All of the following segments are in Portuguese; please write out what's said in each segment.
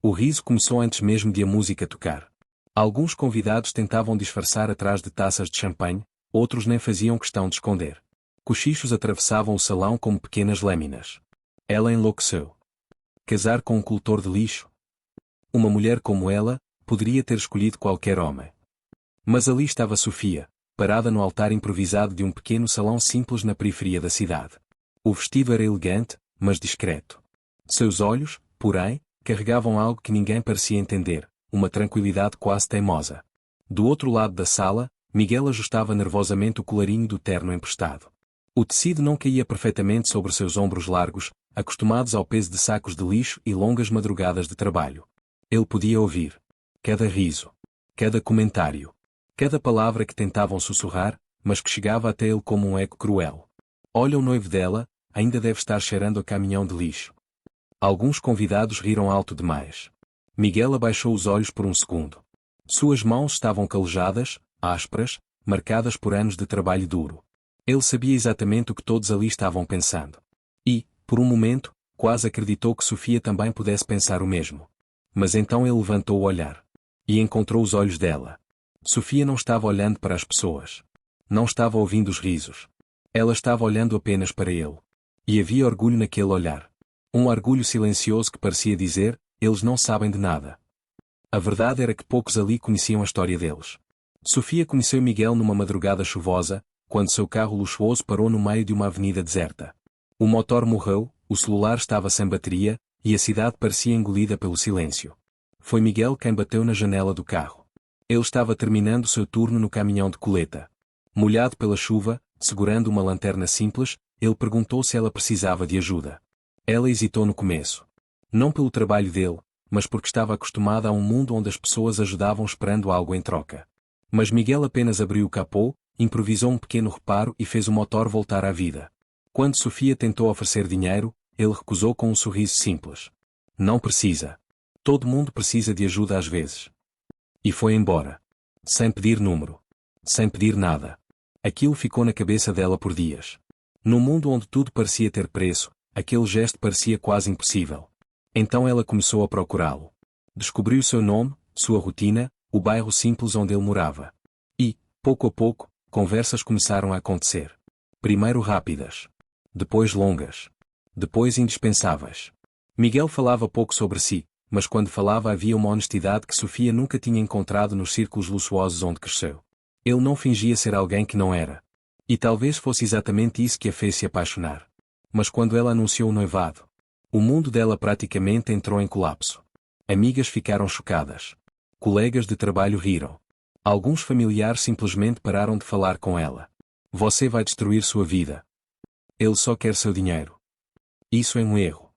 O riso começou antes mesmo de a música tocar. Alguns convidados tentavam disfarçar atrás de taças de champanhe, outros nem faziam questão de esconder. Cochichos atravessavam o salão como pequenas lâminas. Ela enlouqueceu. Casar com um coletor de lixo? Uma mulher como ela, poderia ter escolhido qualquer homem. Mas ali estava Sofia, parada no altar improvisado de um pequeno salão simples na periferia da cidade. O vestido era elegante, mas discreto. Seus olhos, porém, carregavam algo que ninguém parecia entender, uma tranquilidade quase teimosa. Do outro lado da sala, Miguel ajustava nervosamente o colarinho do terno emprestado. O tecido não caía perfeitamente sobre seus ombros largos, acostumados ao peso de sacos de lixo e longas madrugadas de trabalho. Ele podia ouvir cada riso, cada comentário, cada palavra que tentavam sussurrar, mas que chegava até ele como um eco cruel. Olha o noivo dela, ainda deve estar cheirando a caminhão de lixo. Alguns convidados riram alto demais. Miguel abaixou os olhos por um segundo. Suas mãos estavam calejadas, ásperas, marcadas por anos de trabalho duro. Ele sabia exatamente o que todos ali estavam pensando. E, por um momento, quase acreditou que Sofia também pudesse pensar o mesmo. Mas então ele levantou o olhar. E encontrou os olhos dela. Sofia não estava olhando para as pessoas. Não estava ouvindo os risos. Ela estava olhando apenas para ele. E havia orgulho naquele olhar. Um orgulho silencioso que parecia dizer, eles não sabem de nada. A verdade era que poucos ali conheciam a história deles. Sofia conheceu Miguel numa madrugada chuvosa, quando seu carro luxuoso parou no meio de uma avenida deserta. O motor morreu, o celular estava sem bateria, e a cidade parecia engolida pelo silêncio. Foi Miguel quem bateu na janela do carro. Ele estava terminando seu turno no caminhão de coleta. Molhado pela chuva, segurando uma lanterna simples, ele perguntou se ela precisava de ajuda. Ela hesitou no começo. Não pelo trabalho dele, mas porque estava acostumada a um mundo onde as pessoas ajudavam esperando algo em troca. Mas Miguel apenas abriu o capô, improvisou um pequeno reparo e fez o motor voltar à vida. Quando Sofia tentou oferecer dinheiro, ele recusou com um sorriso simples. Não precisa. Todo mundo precisa de ajuda às vezes. E foi embora. Sem pedir número. Sem pedir nada. Aquilo ficou na cabeça dela por dias. Num mundo onde tudo parecia ter preço, aquele gesto parecia quase impossível. Então ela começou a procurá-lo. Descobriu seu nome, sua rotina, o bairro simples onde ele morava. E, pouco a pouco, conversas começaram a acontecer. Primeiro rápidas. Depois longas. Depois indispensáveis. Miguel falava pouco sobre si, mas quando falava havia uma honestidade que Sofia nunca tinha encontrado nos círculos luxuosos onde cresceu. Ele não fingia ser alguém que não era. E talvez fosse exatamente isso que a fez se apaixonar. Mas quando ela anunciou o noivado, o mundo dela praticamente entrou em colapso. Amigas ficaram chocadas. Colegas de trabalho riram. Alguns familiares simplesmente pararam de falar com ela. Você vai destruir sua vida. Ele só quer seu dinheiro. Isso é um erro.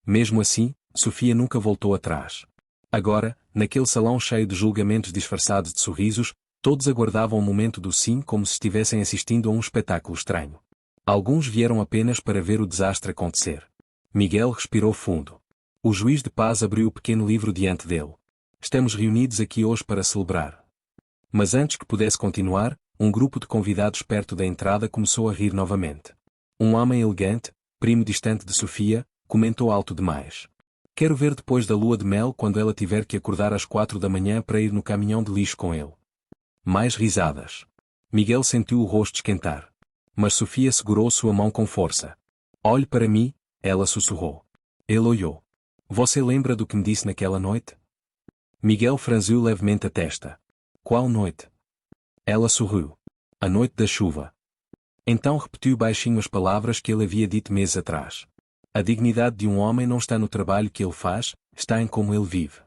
Mesmo assim, Sofia nunca voltou atrás. Agora, naquele salão cheio de julgamentos disfarçados de sorrisos, todos aguardavam o momento do sim como se estivessem assistindo a um espetáculo estranho. Alguns vieram apenas para ver o desastre acontecer. Miguel respirou fundo. O juiz de paz abriu o pequeno livro diante dele. Estamos reunidos aqui hoje para celebrar. Mas antes que pudesse continuar, um grupo de convidados perto da entrada começou a rir novamente. Um homem elegante, primo distante de Sofia, comentou alto demais. Quero ver depois da lua de mel quando ela tiver que acordar às 4 da manhã para ir no caminhão de lixo com ele. Mais risadas. Miguel sentiu o rosto esquentar. Mas Sofia segurou sua mão com força. Olhe para mim, ela sussurrou. Ele olhou. Você lembra do que me disse naquela noite? Miguel franziu levemente a testa. Qual noite? Ela sorriu. A noite da chuva. Então repetiu baixinho as palavras que ele havia dito meses atrás. A dignidade de um homem não está no trabalho que ele faz, está em como ele vive.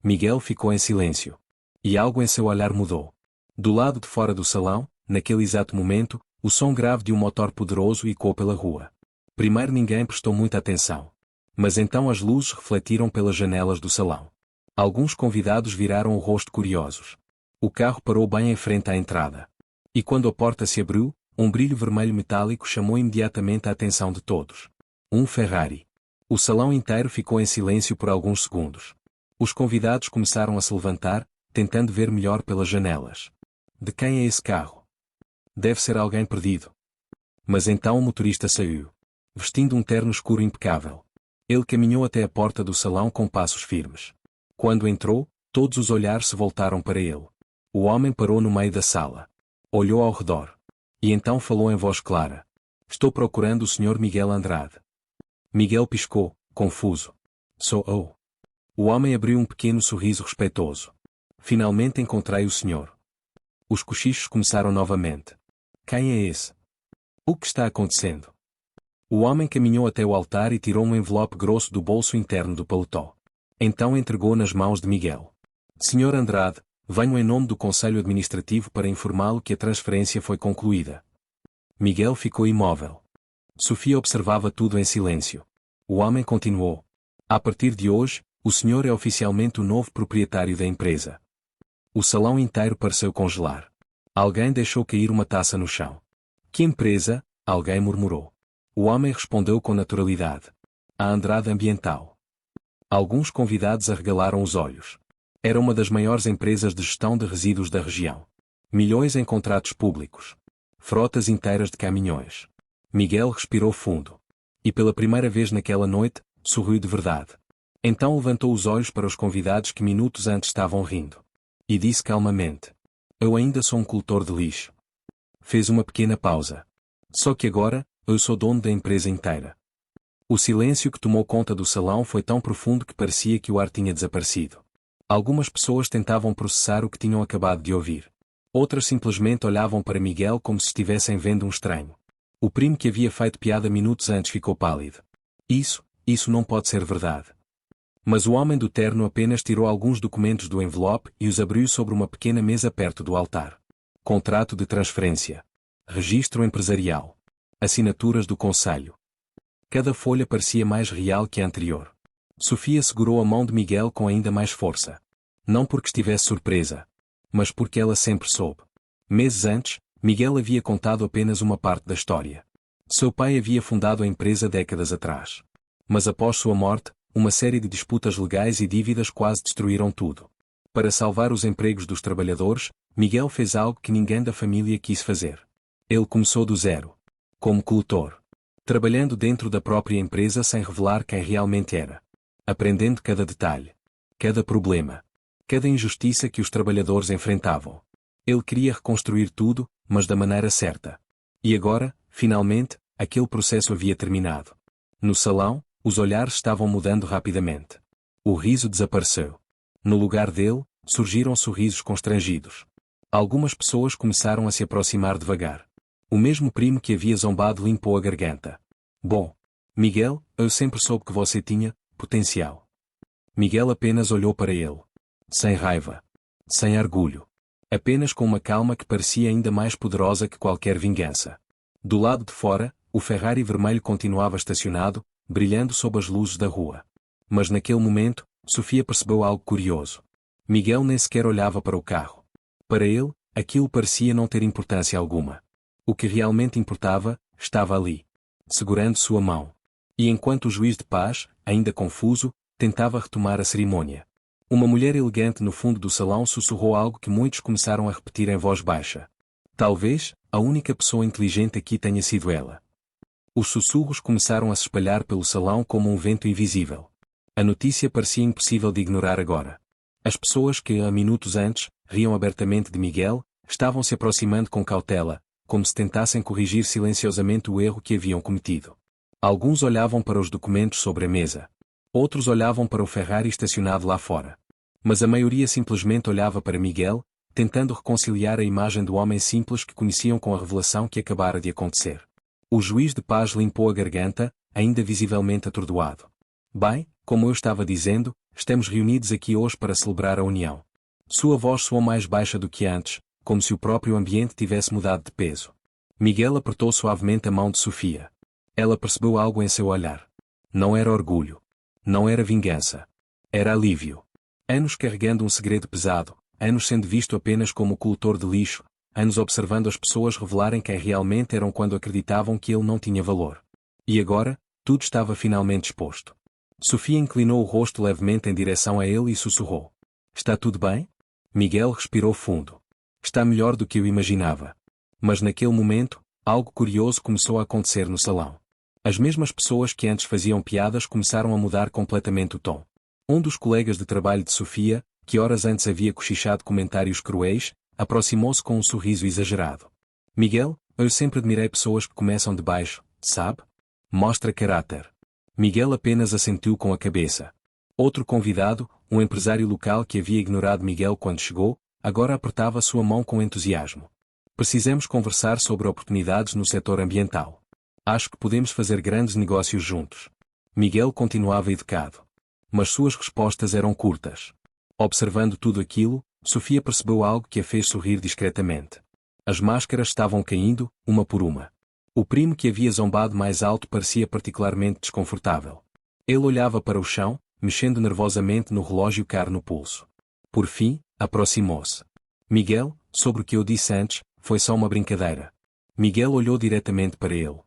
Miguel ficou em silêncio. E algo em seu olhar mudou. Do lado de fora do salão, naquele exato momento, o som grave de um motor poderoso ecoou pela rua. Primeiro ninguém prestou muita atenção. Mas então as luzes refletiram pelas janelas do salão. Alguns convidados viraram o rosto curiosos. O carro parou bem em frente à entrada. E quando a porta se abriu, um brilho vermelho metálico chamou imediatamente a atenção de todos. Um Ferrari. O salão inteiro ficou em silêncio por alguns segundos. Os convidados começaram a se levantar, tentando ver melhor pelas janelas. De quem é esse carro? Deve ser alguém perdido. Mas então o motorista saiu. Vestindo um terno escuro impecável. Ele caminhou até a porta do salão com passos firmes. Quando entrou, todos os olhares se voltaram para ele. O homem parou no meio da sala. Olhou ao redor. E então falou em voz clara. Estou procurando o Sr. Miguel Andrade. Miguel piscou, confuso. Sou eu. O homem abriu um pequeno sorriso respeitoso. Finalmente encontrei o senhor. Os cochichos começaram novamente. Quem é esse? O que está acontecendo? O homem caminhou até o altar e tirou um envelope grosso do bolso interno do paletó. Então entregou nas mãos de Miguel. Senhor Andrade, venho em nome do Conselho Administrativo para informá-lo que a transferência foi concluída. Miguel ficou imóvel. Sofia observava tudo em silêncio. O homem continuou. A partir de hoje, o senhor é oficialmente o novo proprietário da empresa. O salão inteiro pareceu congelar. Alguém deixou cair uma taça no chão. Que empresa? Alguém murmurou. O homem respondeu com naturalidade. A Andrade Ambiental. Alguns convidados arregalaram os olhos. Era uma das maiores empresas de gestão de resíduos da região. Milhões em contratos públicos. Frotas inteiras de caminhões. Miguel respirou fundo. E pela primeira vez naquela noite, sorriu de verdade. Então levantou os olhos para os convidados que minutos antes estavam rindo. E disse calmamente. Eu ainda sou um coletor de lixo. Fez uma pequena pausa. Só que agora, eu sou dono da empresa inteira. O silêncio que tomou conta do salão foi tão profundo que parecia que o ar tinha desaparecido. Algumas pessoas tentavam processar o que tinham acabado de ouvir. Outras simplesmente olhavam para Miguel como se estivessem vendo um estranho. O primo que havia feito piada minutos antes ficou pálido. Isso não pode ser verdade. Mas o homem do terno apenas tirou alguns documentos do envelope e os abriu sobre uma pequena mesa perto do altar. Contrato de transferência. Registro empresarial. Assinaturas do conselho. Cada folha parecia mais real que a anterior. Sofia segurou a mão de Miguel com ainda mais força. Não porque estivesse surpresa, mas porque ela sempre soube. Meses antes, Miguel havia contado apenas uma parte da história. Seu pai havia fundado a empresa décadas atrás. Mas após sua morte, uma série de disputas legais e dívidas quase destruíram tudo. Para salvar os empregos dos trabalhadores, Miguel fez algo que ninguém da família quis fazer. Ele começou do zero. Como coletor. Trabalhando dentro da própria empresa sem revelar quem realmente era. Aprendendo cada detalhe. Cada problema. Cada injustiça que os trabalhadores enfrentavam. Ele queria reconstruir tudo, mas da maneira certa. E agora, finalmente, aquele processo havia terminado. No salão, os olhares estavam mudando rapidamente. O riso desapareceu. No lugar dele, surgiram sorrisos constrangidos. Algumas pessoas começaram a se aproximar devagar. O mesmo primo que havia zombado limpou a garganta. Bom, Miguel, eu sempre soube que você tinha potencial. Miguel apenas olhou para ele. Sem raiva. Sem orgulho. Apenas com uma calma que parecia ainda mais poderosa que qualquer vingança. Do lado de fora, o Ferrari vermelho continuava estacionado, brilhando sob as luzes da rua. Mas naquele momento, Sofia percebeu algo curioso. Miguel nem sequer olhava para o carro. Para ele, aquilo parecia não ter importância alguma. O que realmente importava, estava ali. Segurando sua mão. E enquanto o juiz de paz, ainda confuso, tentava retomar a cerimônia. Uma mulher elegante no fundo do salão sussurrou algo que muitos começaram a repetir em voz baixa. Talvez, a única pessoa inteligente aqui tenha sido ela. Os sussurros começaram a se espalhar pelo salão como um vento invisível. A notícia parecia impossível de ignorar agora. As pessoas que, há minutos antes, riam abertamente de Miguel, estavam se aproximando com cautela, como se tentassem corrigir silenciosamente o erro que haviam cometido. Alguns olhavam para os documentos sobre a mesa. Outros olhavam para o Ferrari estacionado lá fora. Mas a maioria simplesmente olhava para Miguel, tentando reconciliar a imagem do homem simples que conheciam com a revelação que acabara de acontecer. O juiz de paz limpou a garganta, ainda visivelmente atordoado. Bem, como eu estava dizendo, estamos reunidos aqui hoje para celebrar a união. Sua voz soou mais baixa do que antes, como se o próprio ambiente tivesse mudado de peso. Miguel apertou suavemente a mão de Sofia. Ela percebeu algo em seu olhar. Não era orgulho. Não era vingança. Era alívio. Anos carregando um segredo pesado, anos sendo visto apenas como o coletor de lixo, anos observando as pessoas revelarem quem realmente eram quando acreditavam que ele não tinha valor. E agora, tudo estava finalmente exposto. Sofia inclinou o rosto levemente em direção a ele e sussurrou. Está tudo bem? Miguel respirou fundo. Está melhor do que eu imaginava. Mas naquele momento, algo curioso começou a acontecer no salão. As mesmas pessoas que antes faziam piadas começaram a mudar completamente o tom. Um dos colegas de trabalho de Sofia, que horas antes havia cochichado comentários cruéis, aproximou-se com um sorriso exagerado. Miguel, eu sempre admirei pessoas que começam de baixo, sabe? Mostra caráter. Miguel apenas assentiu com a cabeça. Outro convidado, um empresário local que havia ignorado Miguel quando chegou, agora apertava sua mão com entusiasmo. Precisamos conversar sobre oportunidades no setor ambiental. Acho que podemos fazer grandes negócios juntos. Miguel continuava educado. Mas suas respostas eram curtas. Observando tudo aquilo, Sofia percebeu algo que a fez sorrir discretamente. As máscaras estavam caindo, uma por uma. O primo que havia zombado mais alto parecia particularmente desconfortável. Ele olhava para o chão, mexendo nervosamente no relógio caro no pulso. Por fim, aproximou-se. Miguel, sobre o que eu disse antes, foi só uma brincadeira. Miguel olhou diretamente para ele.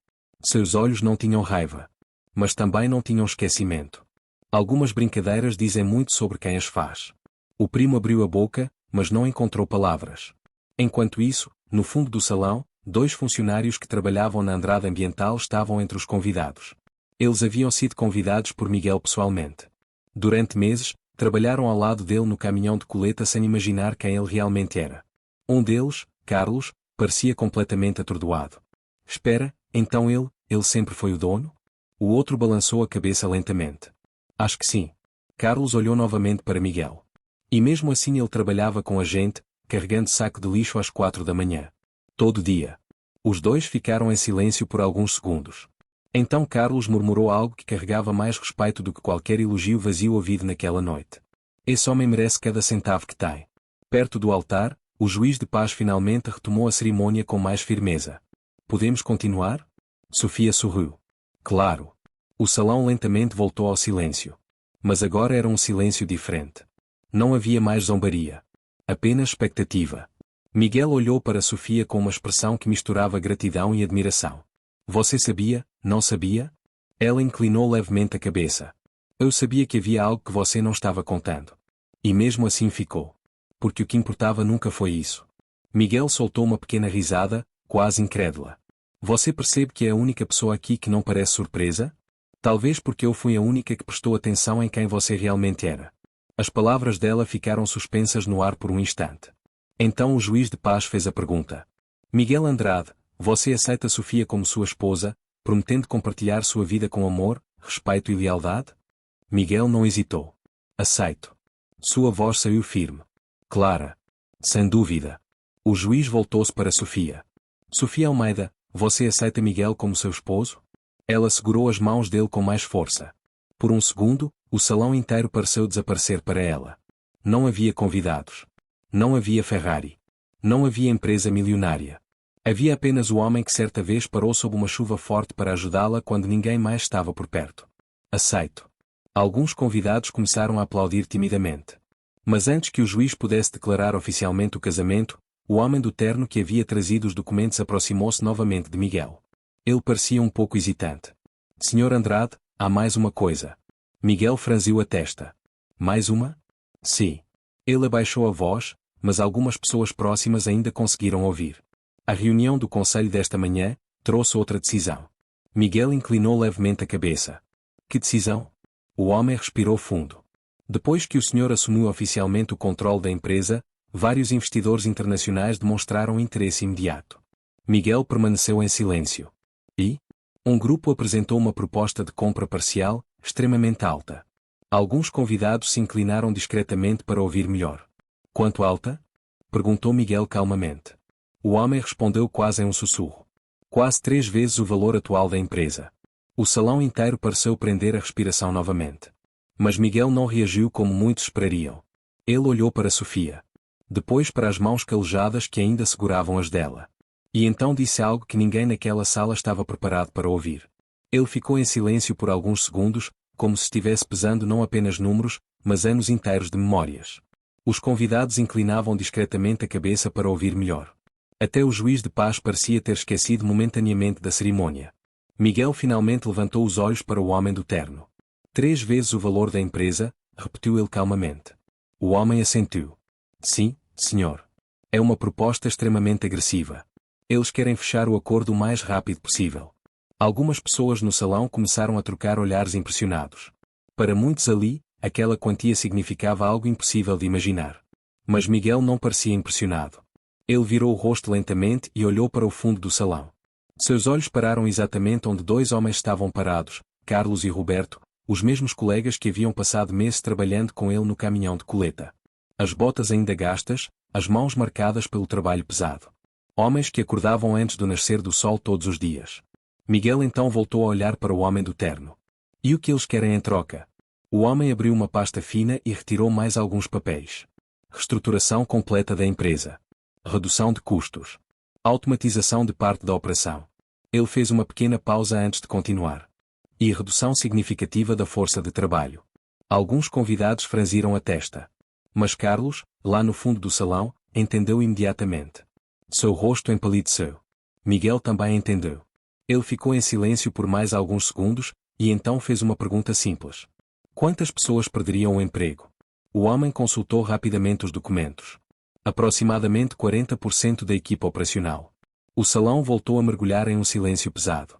Seus olhos não tinham raiva. Mas também não tinham esquecimento. Algumas brincadeiras dizem muito sobre quem as faz. O primo abriu a boca, mas não encontrou palavras. Enquanto isso, no fundo do salão, 2 funcionários que trabalhavam na Andrade Ambiental estavam entre os convidados. Eles haviam sido convidados por Miguel pessoalmente. Durante meses, trabalharam ao lado dele no caminhão de coleta sem imaginar quem ele realmente era. Um deles, Carlos, parecia completamente atordoado. Espera, então ele sempre foi o dono? O outro balançou a cabeça lentamente. Acho que sim. Carlos olhou novamente para Miguel. E mesmo assim ele trabalhava com a gente, carregando saco de lixo às 4 da manhã. Todo dia. Os dois ficaram em silêncio por alguns segundos. Então Carlos murmurou algo que carregava mais respeito do que qualquer elogio vazio ouvido naquela noite. Esse homem merece cada centavo que tem. Perto do altar, o juiz de paz finalmente retomou a cerimônia com mais firmeza. Podemos continuar? Sofia sorriu. Claro. O salão lentamente voltou ao silêncio. Mas agora era um silêncio diferente. Não havia mais zombaria. Apenas expectativa. Miguel olhou para Sofia com uma expressão que misturava gratidão e admiração. Você sabia, não sabia? Ela inclinou levemente a cabeça. Eu sabia que havia algo que você não estava contando. E mesmo assim ficou. Porque o que importava nunca foi isso. Miguel soltou uma pequena risada, quase incrédula. Você percebe que é a única pessoa aqui que não parece surpresa? Talvez porque eu fui a única que prestou atenção em quem você realmente era. As palavras dela ficaram suspensas no ar por um instante. Então o juiz de paz fez a pergunta. Miguel Andrade, você aceita Sofia como sua esposa, prometendo compartilhar sua vida com amor, respeito e lealdade? Miguel não hesitou. Aceito. Sua voz saiu firme. Clara. Sem dúvida. O juiz voltou-se para Sofia. Sofia Almeida, você aceita Miguel como seu esposo? Ela segurou as mãos dele com mais força. Por um segundo, o salão inteiro pareceu desaparecer para ela. Não havia convidados. Não havia Ferrari. Não havia empresa milionária. Havia apenas o homem que certa vez parou sob uma chuva forte para ajudá-la quando ninguém mais estava por perto. Aceito. Alguns convidados começaram a aplaudir timidamente. Mas antes que o juiz pudesse declarar oficialmente o casamento, o homem do terno que havia trazido os documentos aproximou-se novamente de Miguel. Ele parecia um pouco hesitante. Senhor Andrade, há mais uma coisa. Miguel franziu a testa. Mais uma? Sim. Ele abaixou a voz, mas algumas pessoas próximas ainda conseguiram ouvir. A reunião do conselho desta manhã trouxe outra decisão. Miguel inclinou levemente a cabeça. Que decisão? O homem respirou fundo. Depois que o senhor assumiu oficialmente o controle da empresa, vários investidores internacionais demonstraram interesse imediato. Miguel permaneceu em silêncio. E? Um grupo apresentou uma proposta de compra parcial, extremamente alta. Alguns convidados se inclinaram discretamente para ouvir melhor. Quanto alta? Perguntou Miguel calmamente. O homem respondeu quase em um sussurro. Quase 3 vezes o valor atual da empresa. O salão inteiro pareceu prender a respiração novamente. Mas Miguel não reagiu como muitos esperariam. Ele olhou para Sofia. Depois para as mãos calejadas que ainda seguravam as dela. E então disse algo que ninguém naquela sala estava preparado para ouvir. Ele ficou em silêncio por alguns segundos, como se estivesse pesando não apenas números, mas anos inteiros de memórias. Os convidados inclinavam discretamente a cabeça para ouvir melhor. Até o juiz de paz parecia ter esquecido momentaneamente da cerimônia. Miguel finalmente levantou os olhos para o homem do terno. 3 vezes o valor da empresa, repetiu ele calmamente. O homem assentiu. Sim, senhor. É uma proposta extremamente agressiva. Eles querem fechar o acordo o mais rápido possível. Algumas pessoas no salão começaram a trocar olhares impressionados. Para muitos ali, aquela quantia significava algo impossível de imaginar. Mas Miguel não parecia impressionado. Ele virou o rosto lentamente e olhou para o fundo do salão. Seus olhos pararam exatamente onde dois homens estavam parados, Carlos e Roberto, os mesmos colegas que haviam passado meses trabalhando com ele no caminhão de coleta. As botas ainda gastas, as mãos marcadas pelo trabalho pesado. Homens que acordavam antes do nascer do sol todos os dias. Miguel então voltou a olhar para o homem do terno. E o que eles querem em troca? O homem abriu uma pasta fina e retirou mais alguns papéis. Reestruturação completa da empresa. Redução de custos. Automatização de parte da operação. Ele fez uma pequena pausa antes de continuar. E redução significativa da força de trabalho. Alguns convidados franziram a testa. Mas Carlos, lá no fundo do salão, entendeu imediatamente. Seu rosto empalideceu. Miguel também entendeu. Ele ficou em silêncio por mais alguns segundos, e então fez uma pergunta simples. Quantas pessoas perderiam o emprego? O homem consultou rapidamente os documentos. Aproximadamente 40% da equipa operacional. O salão voltou a mergulhar em um silêncio pesado.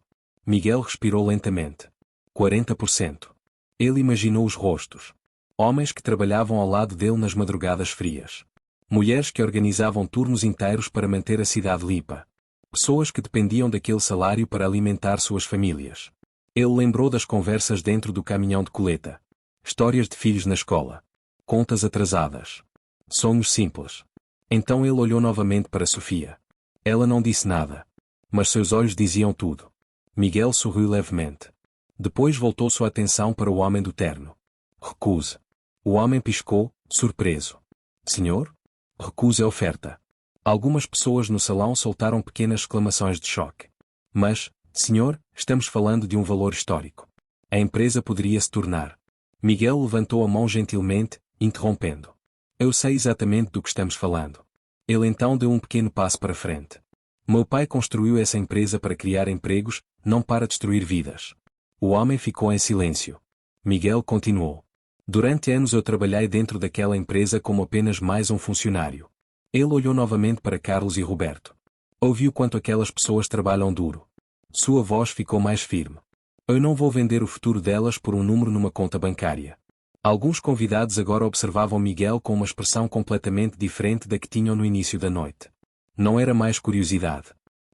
Miguel respirou lentamente. 40%. Ele imaginou os rostos. Homens que trabalhavam ao lado dele nas madrugadas frias. Mulheres que organizavam turnos inteiros para manter a cidade limpa. Pessoas que dependiam daquele salário para alimentar suas famílias. Ele lembrou das conversas dentro do caminhão de coleta. Histórias de filhos na escola. Contas atrasadas. Sonhos simples. Então ele olhou novamente para Sofia. Ela não disse nada. Mas seus olhos diziam tudo. Miguel sorriu levemente. Depois voltou sua atenção para o homem do terno. Recuse. O homem piscou, surpreso. Senhor? Recuse a oferta. Algumas pessoas no salão soltaram pequenas exclamações de choque. Mas, senhor, estamos falando de um valor histórico. A empresa poderia se tornar. Miguel levantou a mão gentilmente, interrompendo. Eu sei exatamente do que estamos falando. Ele então deu um pequeno passo para frente. Meu pai construiu essa empresa para criar empregos, não para destruir vidas. O homem ficou em silêncio. Miguel continuou. Durante anos eu trabalhei dentro daquela empresa como apenas mais um funcionário. Ele olhou novamente para Carlos e Roberto. Ouviu quanto aquelas pessoas trabalham duro. Sua voz ficou mais firme. Eu não vou vender o futuro delas por um número numa conta bancária. Alguns convidados agora observavam Miguel com uma expressão completamente diferente da que tinham no início da noite. Não era mais curiosidade.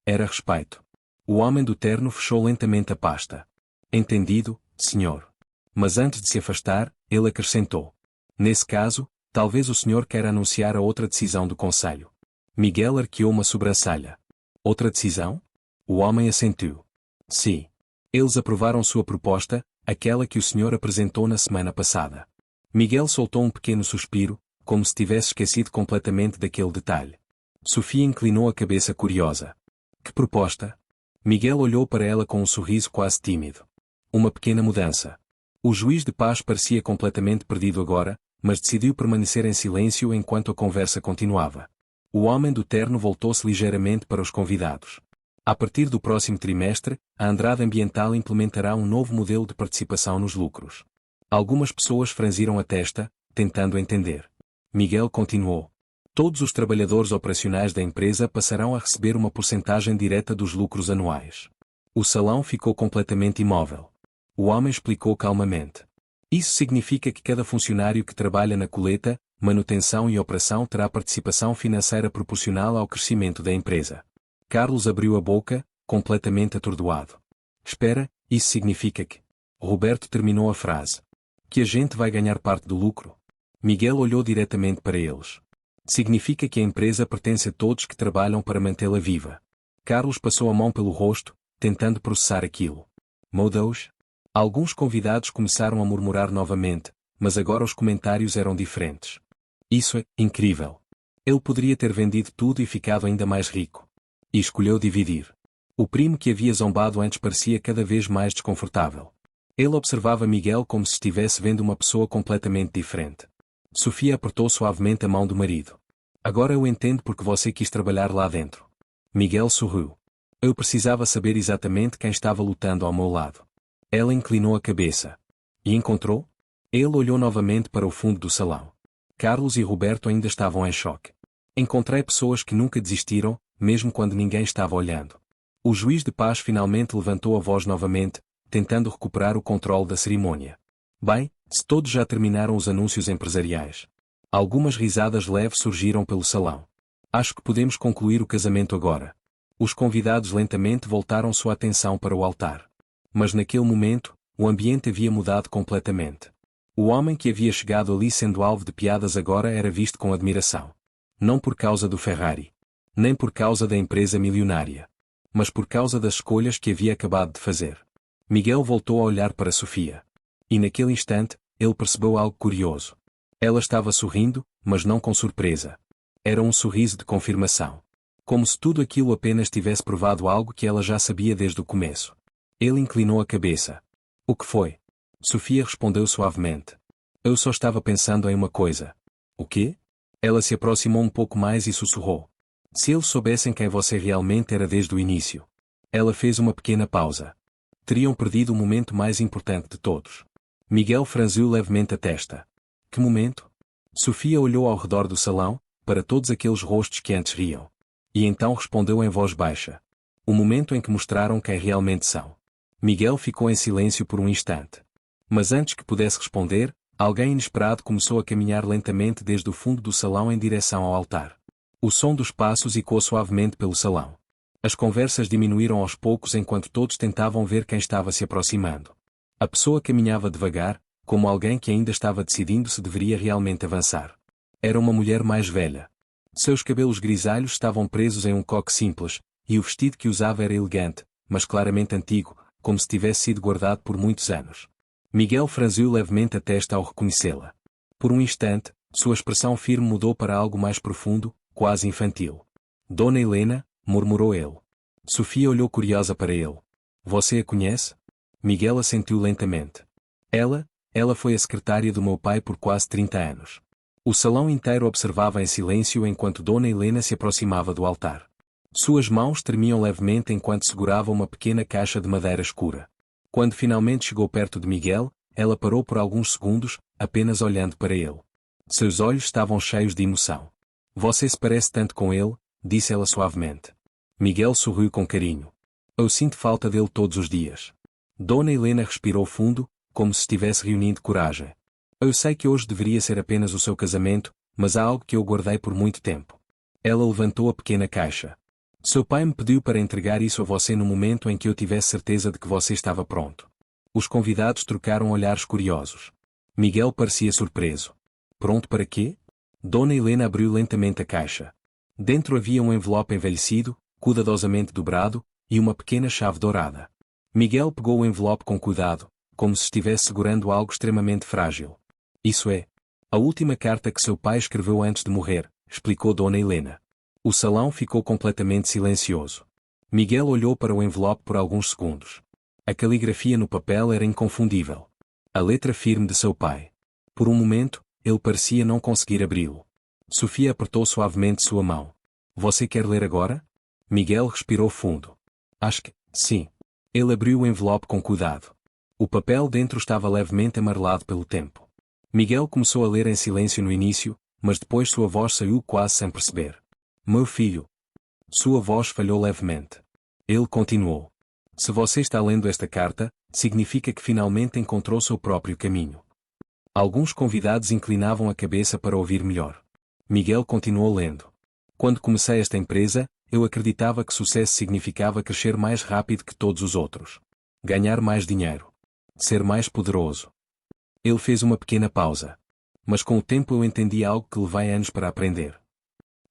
Era respeito. O homem do terno fechou lentamente a pasta. Entendido, senhor. Mas antes de se afastar, ele acrescentou. Nesse caso, talvez o senhor queira anunciar a outra decisão do conselho. Miguel arqueou uma sobrancelha. Outra decisão? O homem assentiu. Sim. Eles aprovaram sua proposta, aquela que o senhor apresentou na semana passada. Miguel soltou um pequeno suspiro, como se tivesse esquecido completamente daquele detalhe. Sofia inclinou a cabeça curiosa. Que proposta? Miguel olhou para ela com um sorriso quase tímido. Uma pequena mudança. O juiz de paz parecia completamente perdido agora, mas decidiu permanecer em silêncio enquanto a conversa continuava. O homem do terno voltou-se ligeiramente para os convidados. A partir do próximo trimestre, a Andrade Ambiental implementará um novo modelo de participação nos lucros. Algumas pessoas franziram a testa, tentando entender. Miguel continuou. Todos os trabalhadores operacionais da empresa passarão a receber uma porcentagem direta dos lucros anuais. O salão ficou completamente imóvel. O homem explicou calmamente. Isso significa que cada funcionário que trabalha na coleta, manutenção e operação terá participação financeira proporcional ao crescimento da empresa. Carlos abriu a boca, completamente atordoado. Espera, isso significa que... Roberto terminou a frase. Que a gente vai ganhar parte do lucro? Miguel olhou diretamente para eles. Significa que a empresa pertence a todos que trabalham para mantê-la viva. Carlos passou a mão pelo rosto, tentando processar aquilo. Meu Deus! Alguns convidados começaram a murmurar novamente, mas agora os comentários eram diferentes. Isso é incrível. Ele poderia ter vendido tudo e ficado ainda mais rico. E escolheu dividir. O primo que havia zombado antes parecia cada vez mais desconfortável. Ele observava Miguel como se estivesse vendo uma pessoa completamente diferente. Sofia apertou suavemente a mão do marido. Agora eu entendo porque você quis trabalhar lá dentro. Miguel sorriu. Eu precisava saber exatamente quem estava lutando ao meu lado. Ela inclinou a cabeça. E encontrou? Ele olhou novamente para o fundo do salão. Carlos e Roberto ainda estavam em choque. Encontrei pessoas que nunca desistiram, mesmo quando ninguém estava olhando. O juiz de paz finalmente levantou a voz novamente, tentando recuperar o controle da cerimônia. Bem, se todos já terminaram os anúncios empresariais. Algumas risadas leves surgiram pelo salão. Acho que podemos concluir o casamento agora. Os convidados lentamente voltaram sua atenção para o altar. Mas naquele momento, o ambiente havia mudado completamente. O homem que havia chegado ali sendo alvo de piadas agora era visto com admiração. Não por causa do Ferrari. Nem por causa da empresa milionária. Mas por causa das escolhas que havia acabado de fazer. Miguel voltou a olhar para Sofia. E naquele instante, ele percebeu algo curioso. Ela estava sorrindo, mas não com surpresa. Era um sorriso de confirmação. Como se tudo aquilo apenas tivesse provado algo que ela já sabia desde o começo. Ele inclinou a cabeça. O que foi? Sofia respondeu suavemente. Eu só estava pensando em uma coisa. O quê? Ela se aproximou um pouco mais e sussurrou. Se eles soubessem quem você realmente era desde o início. Ela fez uma pequena pausa. Teriam perdido o momento mais importante de todos. Miguel franziu levemente a testa. Que momento? Sofia olhou ao redor do salão, para todos aqueles rostos que antes riam. E então respondeu em voz baixa. O momento em que mostraram quem realmente são. Miguel ficou em silêncio por um instante. Mas antes que pudesse responder, alguém inesperado começou a caminhar lentamente desde o fundo do salão em direção ao altar. O som dos passos ecoou suavemente pelo salão. As conversas diminuíram aos poucos enquanto todos tentavam ver quem estava se aproximando. A pessoa caminhava devagar, como alguém que ainda estava decidindo se deveria realmente avançar. Era uma mulher mais velha. Seus cabelos grisalhos estavam presos em um coque simples, e o vestido que usava era elegante, mas claramente antigo, como se tivesse sido guardado por muitos anos. Miguel franziu levemente a testa ao reconhecê-la. Por um instante, sua expressão firme mudou para algo mais profundo, quase infantil. Dona Helena, murmurou ele. Sofia olhou curiosa para ele. Você a conhece? Miguel assentiu lentamente. Ela foi a secretária do meu pai por quase 30 anos. O salão inteiro observava em silêncio enquanto Dona Helena se aproximava do altar. Suas mãos tremiam levemente enquanto segurava uma pequena caixa de madeira escura. Quando finalmente chegou perto de Miguel, ela parou por alguns segundos, apenas olhando para ele. Seus olhos estavam cheios de emoção. Você se parece tanto com ele, disse ela suavemente. Miguel sorriu com carinho. Eu sinto falta dele todos os dias. Dona Helena respirou fundo, como se estivesse reunindo coragem. Eu sei que hoje deveria ser apenas o seu casamento, mas há algo que eu guardei por muito tempo. Ela levantou a pequena caixa. Seu pai me pediu para entregar isso a você no momento em que eu tivesse certeza de que você estava pronto. Os convidados trocaram olhares curiosos. Miguel parecia surpreso. Pronto para quê? Dona Helena abriu lentamente a caixa. Dentro havia um envelope envelhecido, cuidadosamente dobrado, e uma pequena chave dourada. Miguel pegou o envelope com cuidado, como se estivesse segurando algo extremamente frágil. Isso é a última carta que seu pai escreveu antes de morrer, explicou Dona Helena. O salão ficou completamente silencioso. Miguel olhou para o envelope por alguns segundos. A caligrafia no papel era inconfundível. A letra firme de seu pai. Por um momento, ele parecia não conseguir abri-lo. Sofia apertou suavemente sua mão. Você quer ler agora? Miguel respirou fundo. Acho que, sim. Ele abriu o envelope com cuidado. O papel dentro estava levemente amarelado pelo tempo. Miguel começou a ler em silêncio no início, mas depois sua voz saiu quase sem perceber. Meu filho. Sua voz falhou levemente. Ele continuou. Se você está lendo esta carta, significa que finalmente encontrou seu próprio caminho. Alguns convidados inclinavam a cabeça para ouvir melhor. Miguel continuou lendo. Quando comecei esta empresa, eu acreditava que sucesso significava crescer mais rápido que todos os outros. Ganhar mais dinheiro. Ser mais poderoso. Ele fez uma pequena pausa. Mas com o tempo eu entendi algo que levei anos para aprender.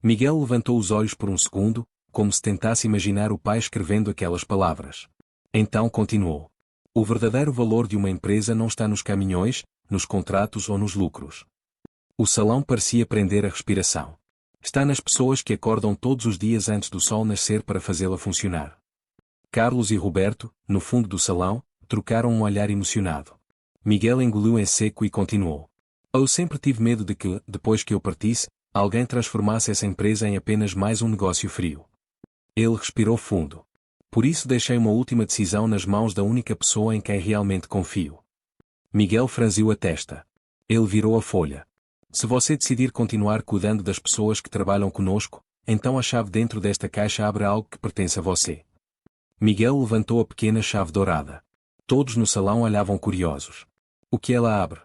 Miguel levantou os olhos por um segundo, como se tentasse imaginar o pai escrevendo aquelas palavras. Então continuou. O verdadeiro valor de uma empresa não está nos caminhões, nos contratos ou nos lucros. O salão parecia prender a respiração. Está nas pessoas que acordam todos os dias antes do sol nascer para fazê-la funcionar. Carlos e Roberto, no fundo do salão, trocaram um olhar emocionado. Miguel engoliu em seco e continuou. Eu sempre tive medo de que, depois que eu partisse, alguém transformasse essa empresa em apenas mais um negócio frio. Ele respirou fundo. Por isso deixei uma última decisão nas mãos da única pessoa em quem realmente confio. Miguel franziu a testa. Ele virou a folha. Se você decidir continuar cuidando das pessoas que trabalham conosco, então a chave dentro desta caixa abre algo que pertence a você. Miguel levantou a pequena chave dourada. Todos no salão olhavam curiosos. O que ela abre?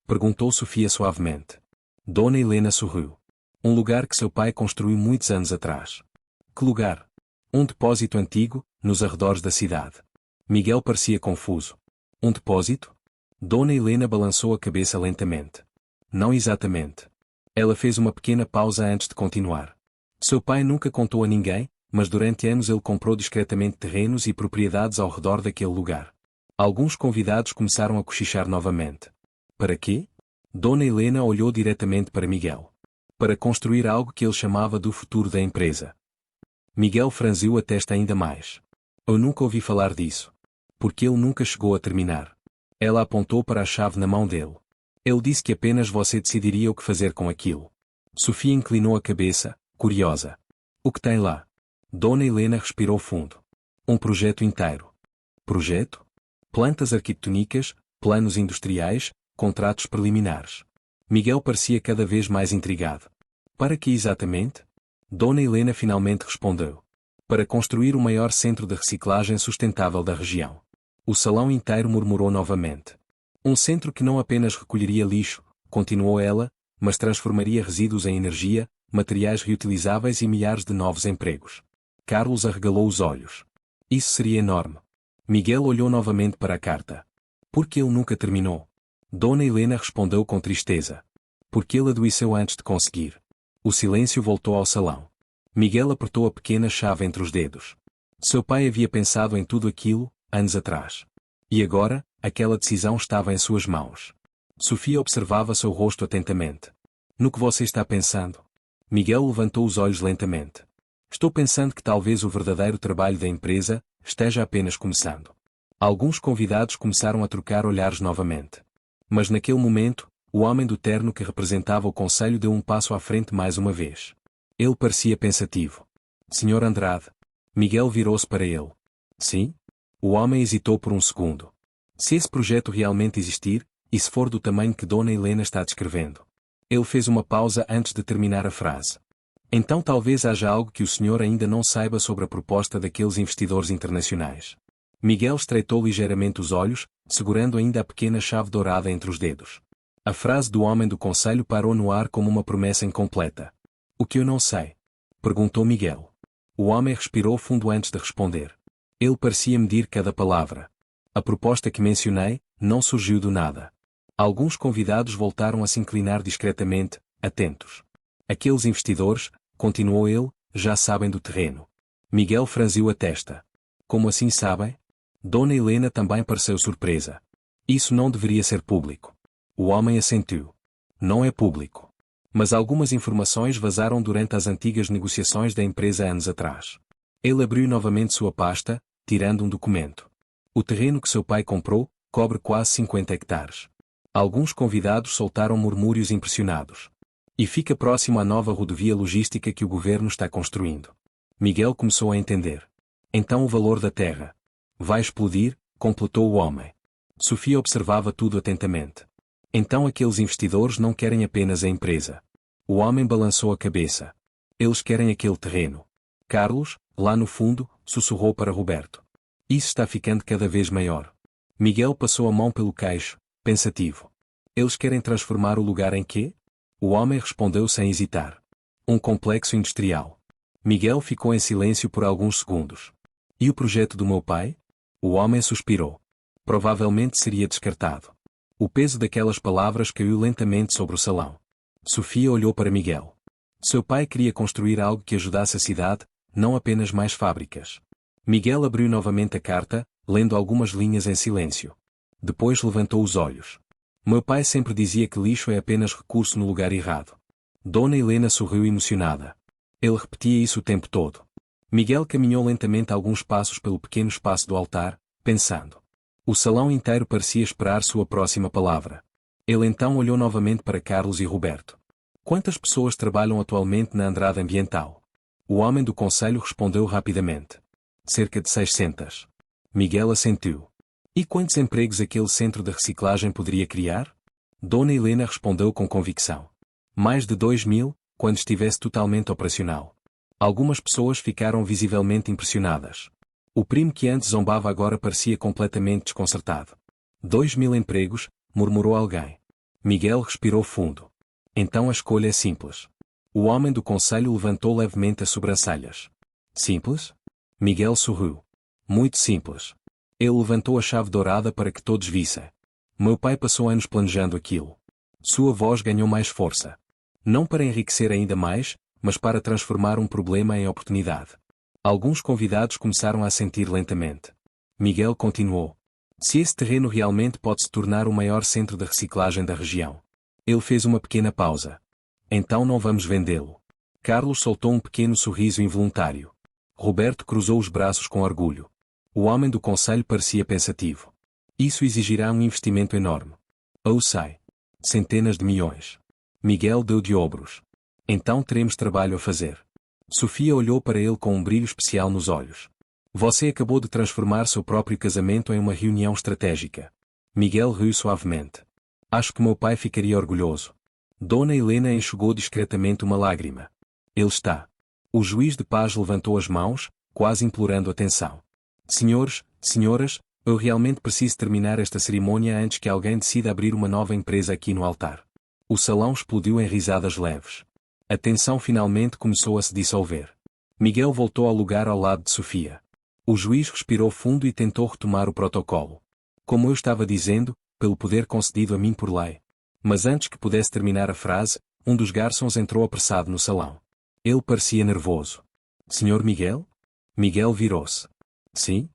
Perguntou Sofia suavemente. Dona Helena sorriu. Um lugar que seu pai construiu muitos anos atrás. Que lugar? Um depósito antigo, nos arredores da cidade. Miguel parecia confuso. Um depósito? Dona Helena balançou a cabeça lentamente. Não exatamente. Ela fez uma pequena pausa antes de continuar. Seu pai nunca contou a ninguém, mas durante anos ele comprou discretamente terrenos e propriedades ao redor daquele lugar. Alguns convidados começaram a cochichar novamente. Para quê? Dona Helena olhou diretamente para Miguel. Para construir algo que ele chamava do futuro da empresa. Miguel franziu a testa ainda mais. Eu nunca ouvi falar disso. Porque ele nunca chegou a terminar. Ela apontou para a chave na mão dele. Ele disse que apenas você decidiria o que fazer com aquilo. Sofia inclinou a cabeça, curiosa. O que tem lá? Dona Helena respirou fundo. Um projeto inteiro. Projeto? Plantas arquitetônicas, planos industriais, contratos preliminares. Miguel parecia cada vez mais intrigado. Para que exatamente? Dona Helena finalmente respondeu. Para construir o maior centro de reciclagem sustentável da região. O salão inteiro murmurou novamente. Um centro que não apenas recolheria lixo, continuou ela, mas transformaria resíduos em energia, materiais reutilizáveis e milhares de novos empregos. Carlos arregalou os olhos. Isso seria enorme. Miguel olhou novamente para a carta. Por que ele nunca terminou? Dona Helena respondeu com tristeza. Porque ele adoeceu antes de conseguir. O silêncio voltou ao salão. Miguel apertou a pequena chave entre os dedos. Seu pai havia pensado em tudo aquilo, anos atrás. E agora, aquela decisão estava em suas mãos. Sofia observava seu rosto atentamente. No que você está pensando? Miguel levantou os olhos lentamente. Estou pensando que talvez o verdadeiro trabalho da empresa esteja apenas começando. Alguns convidados começaram a trocar olhares novamente. Mas naquele momento, o homem do terno que representava o conselho deu um passo à frente mais uma vez. Ele parecia pensativo. Senhor Andrade. Miguel virou-se para ele. Sim? O homem hesitou por um segundo. Se esse projeto realmente existir, e se for do tamanho que Dona Helena está descrevendo. Ele fez uma pausa antes de terminar a frase. Então talvez haja algo que o senhor ainda não saiba sobre a proposta daqueles investidores internacionais. Miguel estreitou ligeiramente os olhos, segurando ainda a pequena chave dourada entre os dedos. A frase do homem do conselho parou no ar como uma promessa incompleta. O que eu não sei? Perguntou Miguel. O homem respirou fundo antes de responder. Ele parecia medir cada palavra. A proposta que mencionei não surgiu do nada. Alguns convidados voltaram a se inclinar discretamente, atentos. Aqueles investidores, continuou ele, já sabem do terreno. Miguel franziu a testa. Como assim sabem? Dona Helena também pareceu surpresa. Isso não deveria ser público. O homem assentiu. Não é público. Mas algumas informações vazaram durante as antigas negociações da empresa anos atrás. Ele abriu novamente sua pasta, tirando um documento. O terreno que seu pai comprou cobre quase 50 hectares. Alguns convidados soltaram murmúrios impressionados. E fica próximo à nova rodovia logística que o governo está construindo. Miguel começou a entender. Então o valor da terra. Vai explodir, completou o homem. Sofia observava tudo atentamente. Então aqueles investidores não querem apenas a empresa. O homem balançou a cabeça. Eles querem aquele terreno. Carlos, lá no fundo, sussurrou para Roberto. Isso está ficando cada vez maior. Miguel passou a mão pelo queixo, pensativo. Eles querem transformar o lugar em quê? O homem respondeu sem hesitar. Um complexo industrial. Miguel ficou em silêncio por alguns segundos. E o projeto do meu pai? O homem suspirou. Provavelmente seria descartado. O peso daquelas palavras caiu lentamente sobre o salão. Sofia olhou para Miguel. Seu pai queria construir algo que ajudasse a cidade, não apenas mais fábricas. Miguel abriu novamente a carta, lendo algumas linhas em silêncio. Depois levantou os olhos. Meu pai sempre dizia que lixo é apenas recurso no lugar errado. Dona Helena sorriu emocionada. Ele repetia isso o tempo todo. Miguel caminhou lentamente alguns passos pelo pequeno espaço do altar, pensando. O salão inteiro parecia esperar sua próxima palavra. Ele então olhou novamente para Carlos e Roberto. Quantas pessoas trabalham atualmente na Andrade Ambiental? O homem do conselho respondeu rapidamente. Cerca de 600. Miguel assentiu. E quantos empregos aquele centro de reciclagem poderia criar? Dona Helena respondeu com convicção. Mais de 2.000, quando estivesse totalmente operacional. Algumas pessoas ficaram visivelmente impressionadas. O primo que antes zombava agora parecia completamente desconcertado. 2.000 empregos, murmurou alguém. Miguel respirou fundo. Então a escolha é simples. O homem do conselho levantou levemente as sobrancelhas. Simples? Miguel sorriu. Muito simples. Ele levantou a chave dourada para que todos vissem. Meu pai passou anos planejando aquilo. Sua voz ganhou mais força. Não para enriquecer ainda mais, mas para transformar um problema em oportunidade. Alguns convidados começaram a sentir lentamente. Miguel continuou. Se esse terreno realmente pode se tornar o maior centro de reciclagem da região. Ele fez uma pequena pausa. Então não vamos vendê-lo. Carlos soltou um pequeno sorriso involuntário. Roberto cruzou os braços com orgulho. O homem do conselho parecia pensativo. Isso exigirá um investimento enorme. Eu sei. Centenas de milhões. Miguel deu de ombros. Então teremos trabalho a fazer. Sofia olhou para ele com um brilho especial nos olhos. Você acabou de transformar seu próprio casamento em uma reunião estratégica. Miguel riu suavemente. Acho que meu pai ficaria orgulhoso. Dona Helena enxugou discretamente uma lágrima. Ele está. O juiz de paz levantou as mãos, quase implorando atenção. Senhores, senhoras, eu realmente preciso terminar esta cerimônia antes que alguém decida abrir uma nova empresa aqui no altar. O salão explodiu em risadas leves. A tensão finalmente começou a se dissolver. Miguel voltou ao lugar ao lado de Sofia. O juiz respirou fundo e tentou retomar o protocolo. Como eu estava dizendo, pelo poder concedido a mim por lei. Mas antes que pudesse terminar a frase, um dos garçons entrou apressado no salão. Ele parecia nervoso. Senhor Miguel? Miguel virou-se. Sim?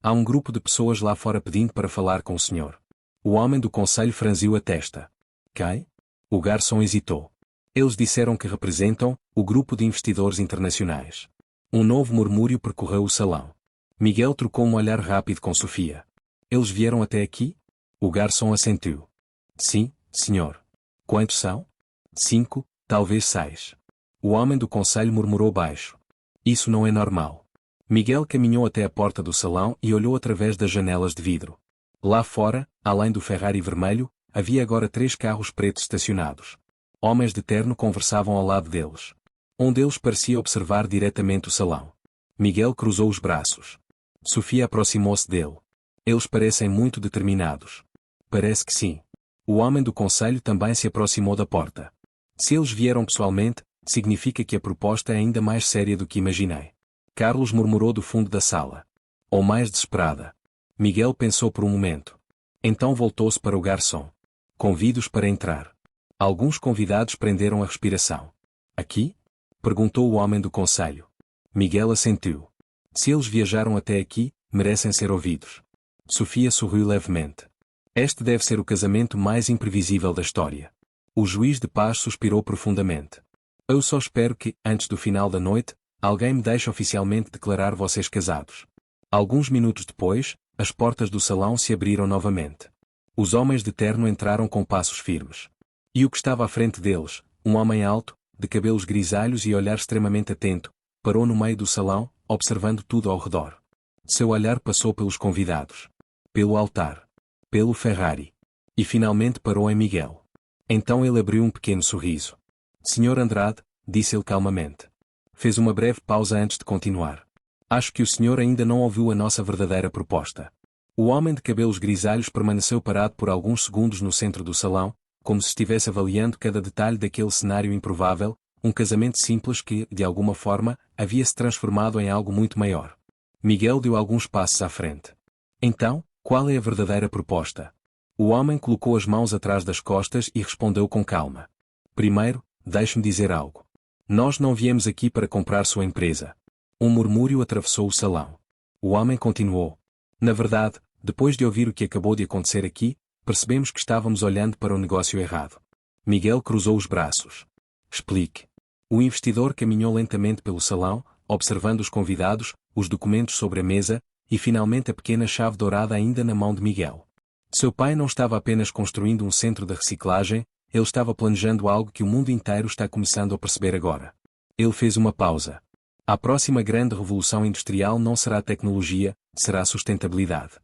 Há um grupo de pessoas lá fora pedindo para falar com o senhor. O homem do conselho franziu a testa. Quem? O garçom hesitou. Eles disseram que representam o grupo de investidores internacionais. Um novo murmúrio percorreu o salão. Miguel trocou um olhar rápido com Sofia. Eles vieram até aqui? O garçom assentiu. Sim, senhor. Quantos são? 5, talvez 6. O homem do conselho murmurou baixo. Isso não é normal. Miguel caminhou até a porta do salão e olhou através das janelas de vidro. Lá fora, além do Ferrari vermelho, havia agora 3 carros pretos estacionados. Homens de terno conversavam ao lado deles. Um deles parecia observar diretamente o salão. Miguel cruzou os braços. Sofia aproximou-se dele. Eles parecem muito determinados. Parece que sim. O homem do conselho também se aproximou da porta. Se eles vieram pessoalmente, significa que a proposta é ainda mais séria do que imaginei. Carlos murmurou do fundo da sala. Ou mais desesperada. Miguel pensou por um momento. Então voltou-se para o garçom. Convido-os para entrar. Alguns convidados prenderam a respiração. Aqui? Perguntou o homem do conselho. Miguel assentiu. Se eles viajaram até aqui, merecem ser ouvidos. Sofia sorriu levemente. Este deve ser o casamento mais imprevisível da história. O juiz de paz suspirou profundamente. Eu só espero que, antes do final da noite, alguém me deixe oficialmente declarar vocês casados. Alguns minutos depois, as portas do salão se abriram novamente. Os homens de terno entraram com passos firmes. E o que estava à frente deles, um homem alto, de cabelos grisalhos e olhar extremamente atento, parou no meio do salão, observando tudo ao redor. Seu olhar passou pelos convidados. Pelo altar. Pelo Ferrari. E finalmente parou em Miguel. Então ele abriu um pequeno sorriso. Senhor Andrade, disse ele calmamente. Fez uma breve pausa antes de continuar. Acho que o senhor ainda não ouviu a nossa verdadeira proposta. O homem de cabelos grisalhos permaneceu parado por alguns segundos no centro do salão, como se estivesse avaliando cada detalhe daquele cenário improvável, um casamento simples que, de alguma forma, havia se transformado em algo muito maior. Miguel deu alguns passos à frente. Então, qual é a verdadeira proposta? O homem colocou as mãos atrás das costas e respondeu com calma. Primeiro, deixe-me dizer algo. Nós não viemos aqui para comprar sua empresa. Um murmúrio atravessou o salão. O homem continuou. Na verdade, depois de ouvir o que acabou de acontecer aqui, percebemos que estávamos olhando para o negócio errado. Miguel cruzou os braços. Explique. O investidor caminhou lentamente pelo salão, observando os convidados, os documentos sobre a mesa, e finalmente a pequena chave dourada ainda na mão de Miguel. Seu pai não estava apenas construindo um centro de reciclagem, ele estava planejando algo que o mundo inteiro está começando a perceber agora. Ele fez uma pausa. A próxima grande revolução industrial não será a tecnologia, será a sustentabilidade.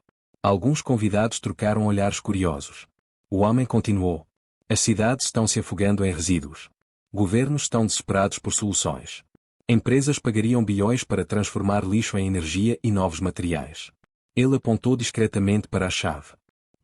Alguns convidados trocaram olhares curiosos. O homem continuou. As cidades estão se afogando em resíduos. Governos estão desesperados por soluções. Empresas pagariam bilhões para transformar lixo em energia e novos materiais. Ele apontou discretamente para a chave.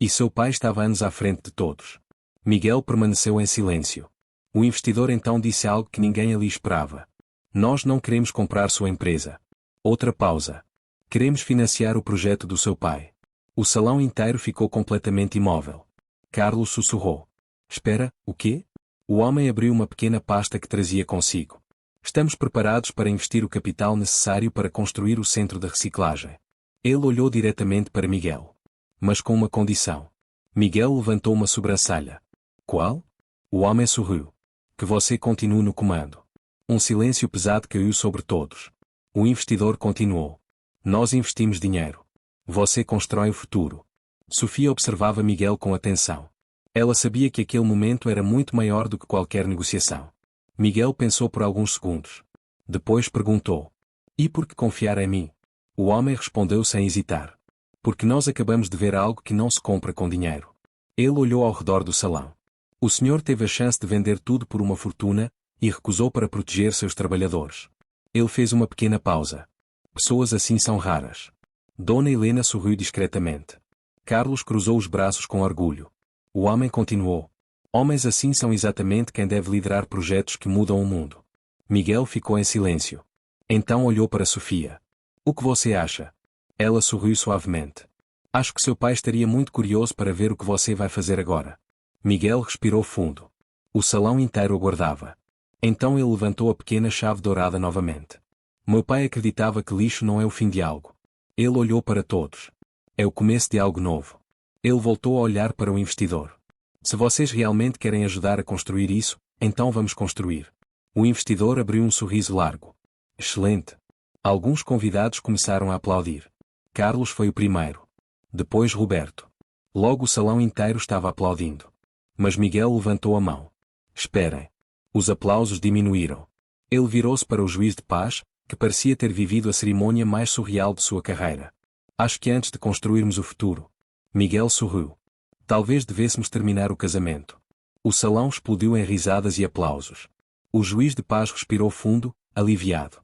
E seu pai estava anos à frente de todos. Miguel permaneceu em silêncio. O investidor então disse algo que ninguém ali esperava. Nós não queremos comprar sua empresa. Outra pausa. Queremos financiar o projeto do seu pai. O salão inteiro ficou completamente imóvel. Carlos sussurrou. Espera, o quê? O homem abriu uma pequena pasta que trazia consigo. Estamos preparados para investir o capital necessário para construir o centro de reciclagem. Ele olhou diretamente para Miguel. Mas com uma condição. Miguel levantou uma sobrancelha. Qual? O homem sorriu. Que você continue no comando. Um silêncio pesado caiu sobre todos. O investidor continuou. Nós investimos dinheiro. Você constrói o futuro. Sofia observava Miguel com atenção. Ela sabia que aquele momento era muito maior do que qualquer negociação. Miguel pensou por alguns segundos. Depois perguntou. E por que confiar em mim? O homem respondeu sem hesitar. Porque nós acabamos de ver algo que não se compra com dinheiro. Ele olhou ao redor do salão. O senhor teve a chance de vender tudo por uma fortuna, e recusou para proteger seus trabalhadores. Ele fez uma pequena pausa. Pessoas assim são raras. Dona Helena sorriu discretamente. Carlos cruzou os braços com orgulho. O homem continuou. Homens assim são exatamente quem deve liderar projetos que mudam o mundo. Miguel ficou em silêncio. Então olhou para Sofia. O que você acha? Ela sorriu suavemente. Acho que seu pai estaria muito curioso para ver o que você vai fazer agora. Miguel respirou fundo. O salão inteiro aguardava. Então ele levantou a pequena chave dourada novamente. Meu pai acreditava que lixo não é o fim de algo. Ele olhou para todos. É o começo de algo novo. Ele voltou a olhar para o investidor. Se vocês realmente querem ajudar a construir isso, então vamos construir. O investidor abriu um sorriso largo. Excelente. Alguns convidados começaram a aplaudir. Carlos foi o primeiro. Depois Roberto. Logo o salão inteiro estava aplaudindo. Mas Miguel levantou a mão. Esperem. Os aplausos diminuíram. Ele virou-se para o juiz de paz, que parecia ter vivido a cerimônia mais surreal de sua carreira. Acho que antes de construirmos o futuro. Miguel sorriu. Talvez devêssemos terminar o casamento. O salão explodiu em risadas e aplausos. O juiz de paz respirou fundo, aliviado.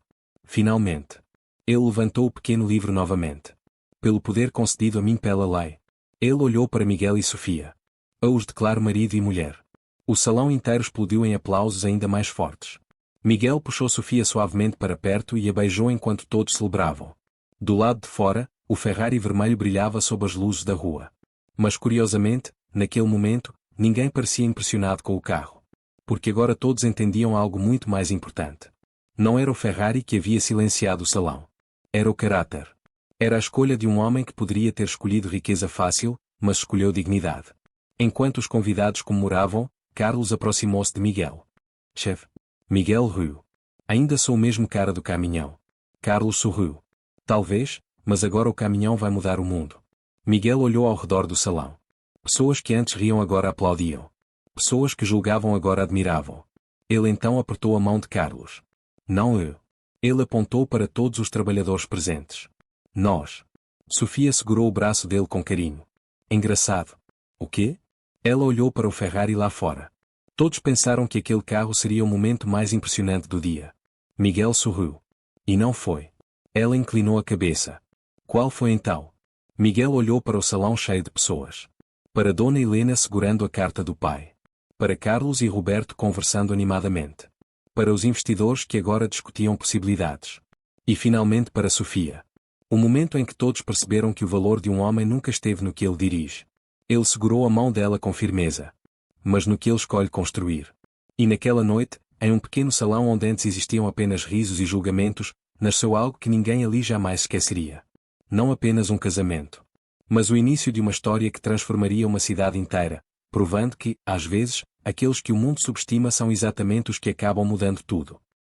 Finalmente. Ele levantou o pequeno livro novamente. Pelo poder concedido a mim pela lei. Ele olhou para Miguel e Sofia. Eu os declaro marido e mulher. O salão inteiro explodiu em aplausos ainda mais fortes. Miguel puxou Sofia suavemente para perto e a beijou enquanto todos celebravam. Do lado de fora, o Ferrari vermelho brilhava sob as luzes da rua. Mas curiosamente, naquele momento, ninguém parecia impressionado com o carro. Porque agora todos entendiam algo muito mais importante. Não era o Ferrari que havia silenciado o salão. Era o caráter. Era a escolha de um homem que poderia ter escolhido riqueza fácil, mas escolheu dignidade. Enquanto os convidados comemoravam, Carlos aproximou-se de Miguel. Chefe. Miguel riu. Ainda sou o mesmo cara do caminhão. Carlos sorriu. Talvez, mas agora o caminhão vai mudar o mundo. Miguel olhou ao redor do salão. Pessoas que antes riam agora aplaudiam. Pessoas que julgavam agora admiravam. Ele então apertou a mão de Carlos. Não eu. Ele apontou para todos os trabalhadores presentes. Nós. Sofia segurou o braço dele com carinho. Engraçado. O quê? Ela olhou para o Ferrari lá fora. Todos pensaram que aquele carro seria o momento mais impressionante do dia. Miguel sorriu. E não foi. Ela inclinou a cabeça. Qual foi então? Miguel olhou para o salão cheio de pessoas. Para Dona Helena segurando a carta do pai. Para Carlos e Roberto conversando animadamente. Para os investidores que agora discutiam possibilidades. E finalmente para Sofia. O momento em que todos perceberam que o valor de um homem nunca esteve no que ele dirige. Ele segurou a mão dela com firmeza. Mas no que ele escolhe construir. E naquela noite, em um pequeno salão onde antes existiam apenas risos e julgamentos, nasceu algo que ninguém ali jamais esqueceria. Não apenas um casamento. Mas o início de uma história que transformaria uma cidade inteira, provando que, às vezes, aqueles que o mundo subestima são exatamente os que acabam mudando tudo.